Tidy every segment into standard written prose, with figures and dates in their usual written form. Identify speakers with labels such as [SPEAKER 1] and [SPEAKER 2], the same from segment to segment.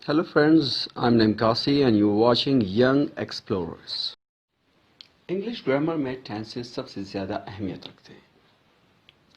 [SPEAKER 1] Hello friends, I'm Nimkasi and you're watching Young Explorers. English grammar में tenses सबसे ज़्यादा अहमियत रखते हैं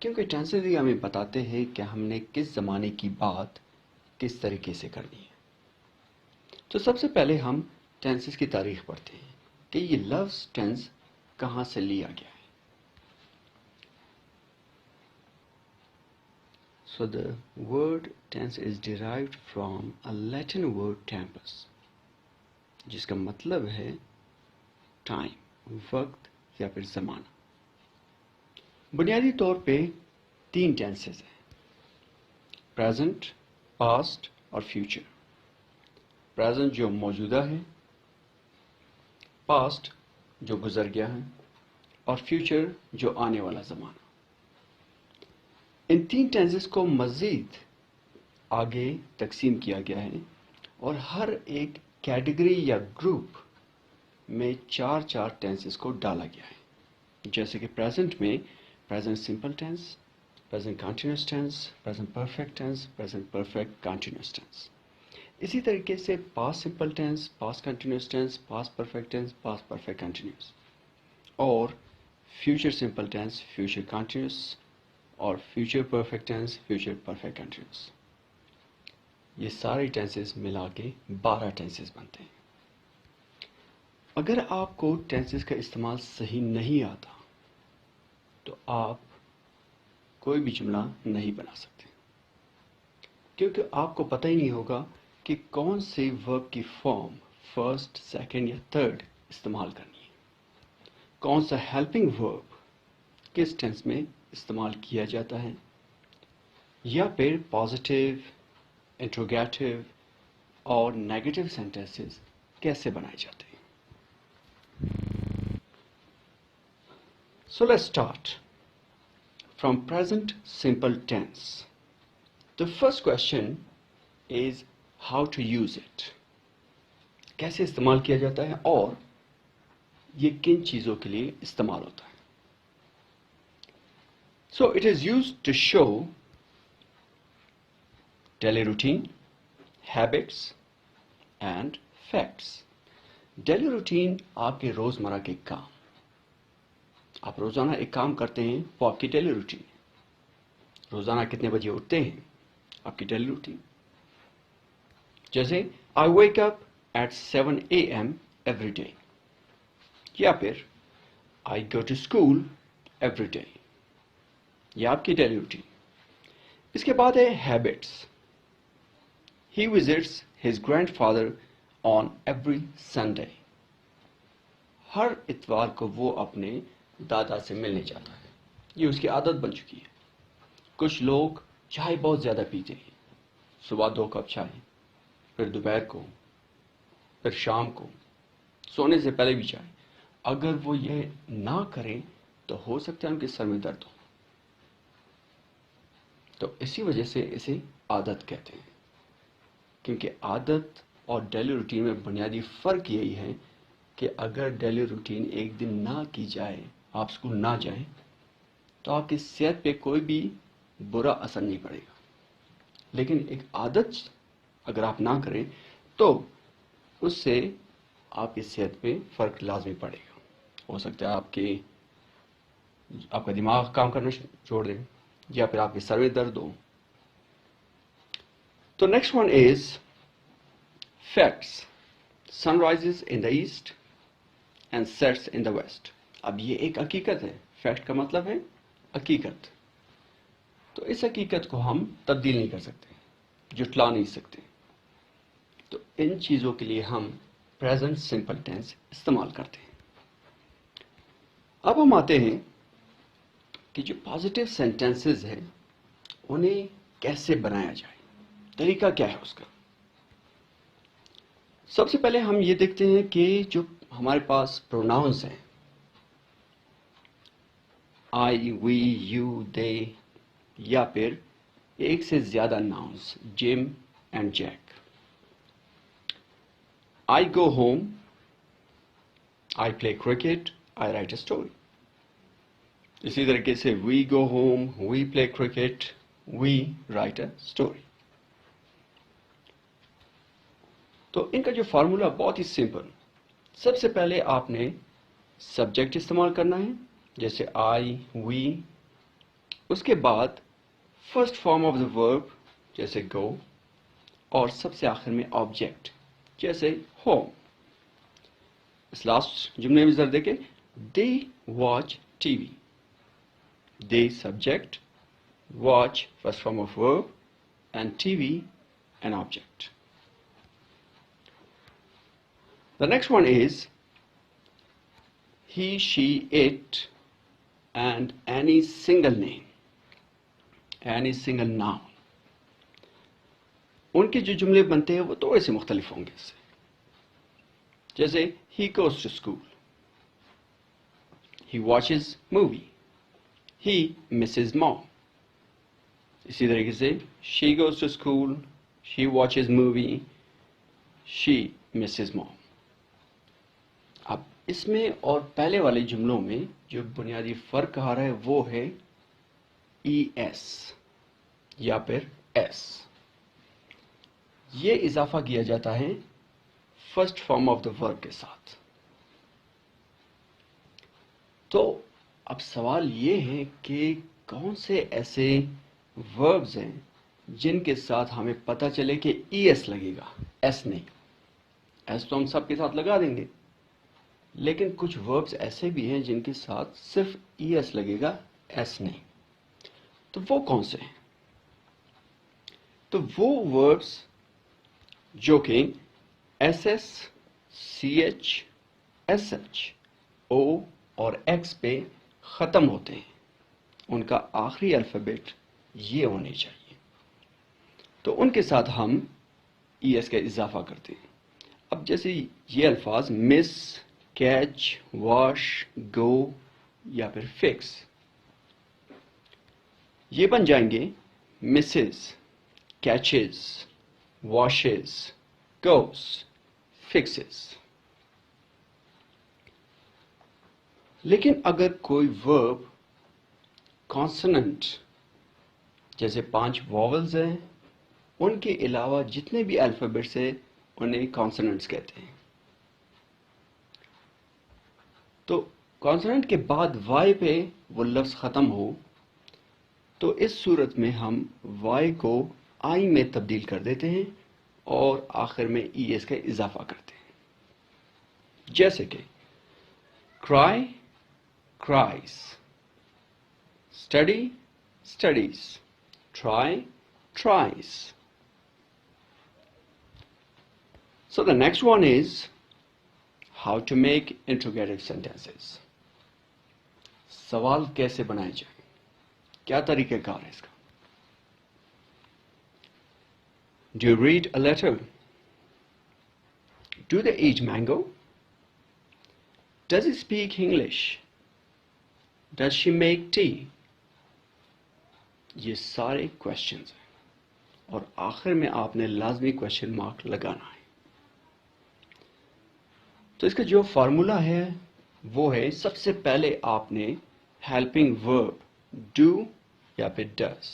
[SPEAKER 1] क्योंकि टेंसेस ही हमें बताते हैं कि हमने किस ज़माने की बात किस तरीके से करनी है। तो सबसे पहले हम टेंसेस की तारीख पढ़ते हैं कि ये लफ्ज़ टेंस कहाँ से लिया गया है। So the word tense is derived from a Latin word tempus, जिसका मतलब है टाइम, वक्त या फिर ज़माना। बुनियादी तौर पे 3 टेंसेस हैं, प्रेजेंट, पास्ट और फ्यूचर। प्रेजेंट जो मौजूदा है, पास्ट जो गुजर गया है और फ्यूचर जो आने वाला ज़माना। इन 3 टेंसेस को मज़ीद आगे तकसीम किया गया है और हर एक कैटेगरी या ग्रुप में 4 टेंसेस को डाला गया है। जैसे कि प्रेजेंट में present simple tense, present continuous tense, present perfect tense, present perfect continuous tense. इसी तरीके से past simple tense, past continuous tense, past perfect tense, past perfect continuous, और future simple tense, future continuous और future perfect tense, future perfect continuous. ये सारे tenses मिला के 12 tenses बनते हैं। अगर आपको टेंसेस का इस्तेमाल सही नहीं आता तो आप कोई भी जुमला नहीं बना सकते, क्योंकि आपको पता ही नहीं होगा कि कौन से वर्ब की फॉर्म फर्स्ट, सेकंड या थर्ड इस्तेमाल करनी है, कौन सा हेल्पिंग वर्ब किस टेंस में इस्तेमाल किया जाता है, या फिर पॉजिटिव, इंट्रोगेटिव और नेगेटिव सेंटेंसेस कैसे बनाए जाते हैं। So let's start from present simple tense. The first question is how to use it. कैसे इस्तेमाल किया जाता है और ये किन चीज़ों के लिए इस्तेमाल होता है। So it is used to show daily routine, habits and facts. Daily routine आपके रोज़मर्रा के काम, आप रोज़ाना एक काम करते हैं वो आपकी डेली रूटीन है। रोज़ाना कितने बजे उठते हैं, आपकी डेली रूटीन। जैसे I wake up at 7 AM every day, या फिर I go to school every day, यह आपकी डेली रूटीन। इसके बाद है habits. He visits his grandfather on every Sunday, हर इतवार को वो अपने दादा से मिलने जाता है, ये उसकी आदत बन चुकी है। कुछ लोग चाय बहुत ज़्यादा पीते हैं, सुबह 2 कप चाय, फिर दोपहर को, फिर शाम को, सोने से पहले भी चाय। अगर वो ये ना करें तो हो सकता है उनके सर में दर्द हो। तो इसी वजह से इसे आदत कहते हैं, क्योंकि आदत और डेली रूटीन में बुनियादी फ़र्क यही है कि अगर डेली रूटीन एक दिन ना की जाए, आप स्कूल ना जाएं, तो आपकी सेहत पे कोई भी बुरा असर नहीं पड़ेगा। लेकिन एक आदत अगर आप ना करें तो उससे आपकी सेहत पे फ़र्क लाजमी पड़ेगा। हो सकता है आपका दिमाग काम करना छोड़ दे, या फिर आपके सर में दर्द हो। तो next one is facts. Sun rises in the east and sets in the west. अब ये एक हकीकत है। फैक्ट का मतलब है हकीकत। तो इस हकीकत को हम तब्दील नहीं कर सकते, जुटला नहीं सकते। तो इन चीज़ों के लिए हम प्रेजेंट सिंपल टेंस इस्तेमाल करते हैं। अब हम आते हैं कि जो पॉजिटिव सेंटेंसेस हैं उन्हें कैसे बनाया जाए, तरीका क्या है उसका। सबसे पहले हम ये देखते हैं कि जो हमारे पास प्रोनाउंस हैं, आई, वी, यू, दे, या फिर एक से ज़्यादा nouns, Jim and Jack. I go home, I play cricket, I write a story. इसी तरीके से we go home, we play cricket, we write a story. تو ان کا جو فارمولا بہت ہی سمپل. سب سے پہلے آپ نے سبجیکٹ استعمال کرنا ہے جیسے آئی وی. اس کے بعد فرسٹ فارم آف دا ورب جیسے گو, اور سب سے آخر میں آبجیکٹ جیسے ہوم. اس لاسٹ جملے میں ذرا دیکھیں, they watch T V. They subject, watch first form of verb, and T V an object. The next one is he, she, it, and any single name, any single noun. ان کے جو جملے بنتے ہیں وہ تھوڑے سے مختلف ہوں گے اس سے. جیسے he goes to school, he watches movie, he misses mom. اسی طریقے سے she goes to school, she watches movie, she misses mom. اب اس میں اور پہلے والے جملوں میں جو بنیادی فرق آ رہا ہے وہ ہے ای ایس یا پھر ایس. یہ اضافہ کیا جاتا ہے فرسٹ فارم آف دا ورب کے ساتھ. تو اب سوال یہ ہے کہ کون سے ایسے وربز ہیں جن کے ساتھ ہمیں پتہ چلے کہ ای ایس لگے گا, ایس نہیں. ایس تو ہم سب کے ساتھ لگا دیں گے, لیکن کچھ وربز ایسے بھی ہیں جن کے ساتھ صرف ای ایس لگے گا, ایس نہیں. تو وہ کون سے ہیں؟ تو وہ وربز جو کہ S S, C H, S H, O اور ایکس پہ ختم ہوتے ہیں, ان کا آخری الفابیٹ یہ ہونے چاہیے. تو ان کے ساتھ ہم ای ایس کا اضافہ کرتے ہیں. اب جیسے یہ الفاظ مس, کیچ, واش, گو یا پھر فکس, یہ بن جائیں گے Mrs, catches, washes, goes, fixes. لیکن اگر کوئی ورب کانسوننٹ جیسے 5 واولز ہیں, ان کے علاوہ جتنے بھی الفابیٹس ہیں انہیں کانسوننٹس کہتے ہیں. تو کانسوننٹ کے بعد وائی پہ وہ لفظ ختم ہو تو اس صورت میں ہم وائی کو آئی میں تبدیل کر دیتے ہیں اور آخر میں ای ایس کا اضافہ کرتے ہیں. جیسے کہ cry, cries, study, studies, try, tries. So the next one is how to make interrogative sentences. سوال کیسے بنائے جائیں, کیا طریقہ کار ہے اس کا؟ Do you read a letter? Do they eat mango? Does he speak English? Does she make tea? یہ سارے کوشچنز ہیں اور آخر میں آپ نے لازمی کوشچن مارک لگانا ہے. تو اس کا جو فارمولا ہے وہ ہے, سب سے پہلے آپ نے ہیلپنگ ورب ڈو یا پھر ڈز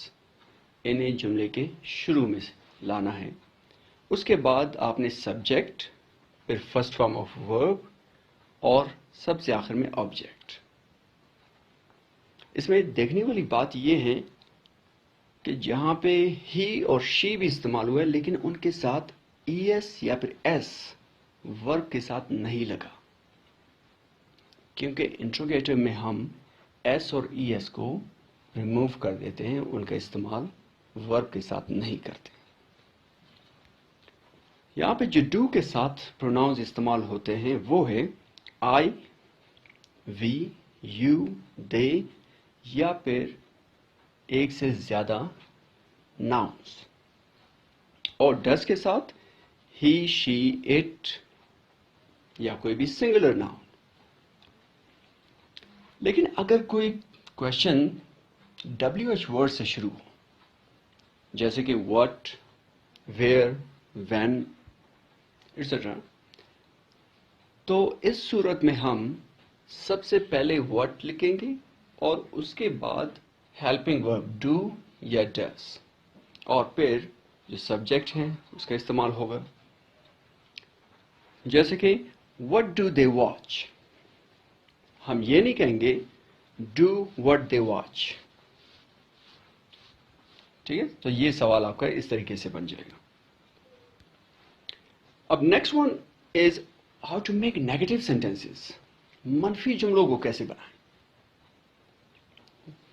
[SPEAKER 1] انہیں جملے کے شروع میں لانا ہے. اس کے بعد آپ نے سبجیکٹ, پھر فرسٹ فارم آف ورب اور سب سے آخر میں آبجیکٹ. اس میں دیکھنے والی بات یہ ہے کہ جہاں پہ ہی اور شی بھی استعمال ہوا ہے لیکن ان کے ساتھ ای ایس یا پھر ایس ورب کے ساتھ نہیں لگا, کیونکہ انٹروگیٹو میں ہم ایس اور ای ایس کو ریموو کر دیتے ہیں, ان کا استعمال ورب کے ساتھ نہیں کرتے. یہاں پہ جو ڈو کے ساتھ پروناؤنز استعمال ہوتے ہیں وہ ہے آئی, وی, یو, دے یا پھر ایک سے زیادہ ناؤنس, اور ڈز کے ساتھ ہی, شی, اٹ یا کوئی بھی سنگولر ناؤن. لیکن اگر کوئی کوشچن ڈبلیو ایچ ورڈ سے شروع ہو جیسے کہ واٹ, ویئر, وین ایٹسٹرا, تو اس صورت میں ہم سب سے پہلے واٹ لکھیں گے اور اس کے بعد ہیلپنگ ورب ڈو یا ڈز, اور پھر جو سبجیکٹ ہے اس کا استعمال ہوگا. जैसे कि what do they watch, हम ये नहीं कहेंगे do what they watch. ठीक है, तो ये सवाल आपका इस तरीके से बन जाएगा. अब next one is how to make negative sentences. मनफी जुमलों को कैसे बनाएं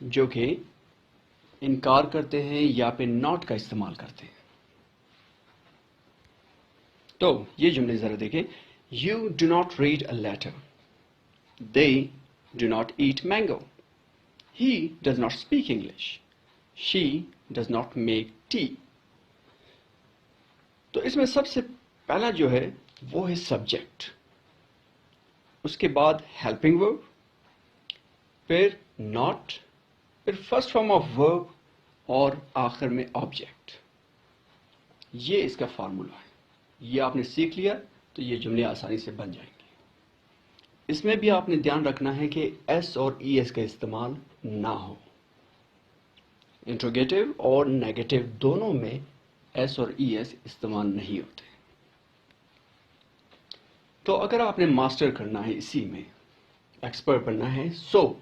[SPEAKER 1] जो कि इनकार करते हैं या फिर नॉट का इस्तेमाल करते हैं. तो ये जुमले जरा देखें. You do not read a letter, they do not eat mango, he does not speak English, she does not make tea. तो इसमें सबसे पहला जो है वो है सब्जेक्ट, उसके बाद हेल्पिंग वर्ब, फिर नॉट, फिर फर्स्ट फॉर्म ऑफ वर्ब और आखिर में ऑब्जेक्ट. ये इसका फार्मूला है. ये आपने सीख लिया तो ये जुमले आसानी से बन जाएंगे. इसमें भी आपने ध्यान रखना है कि एस और ई एस का इस्तेमाल ना हो. इंट्रोगेटिव और नेगेटिव दोनों में एस और ई एस इस्तेमाल नहीं होते. तो अगर आपने मास्टर करना है इसी में, एक्सपर्ट बनना है, so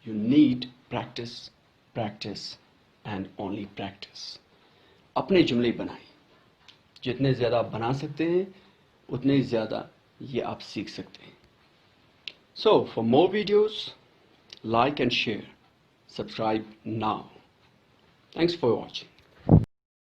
[SPEAKER 1] you need practice, practice and only practice. अपने जुमले बनाएं. जितने ज़्यादा आप बना सकते हैं उतने ज़्यादा ये आप सीख सकते हैं. So for more videos, like and share, subscribe now. Thanks for watching.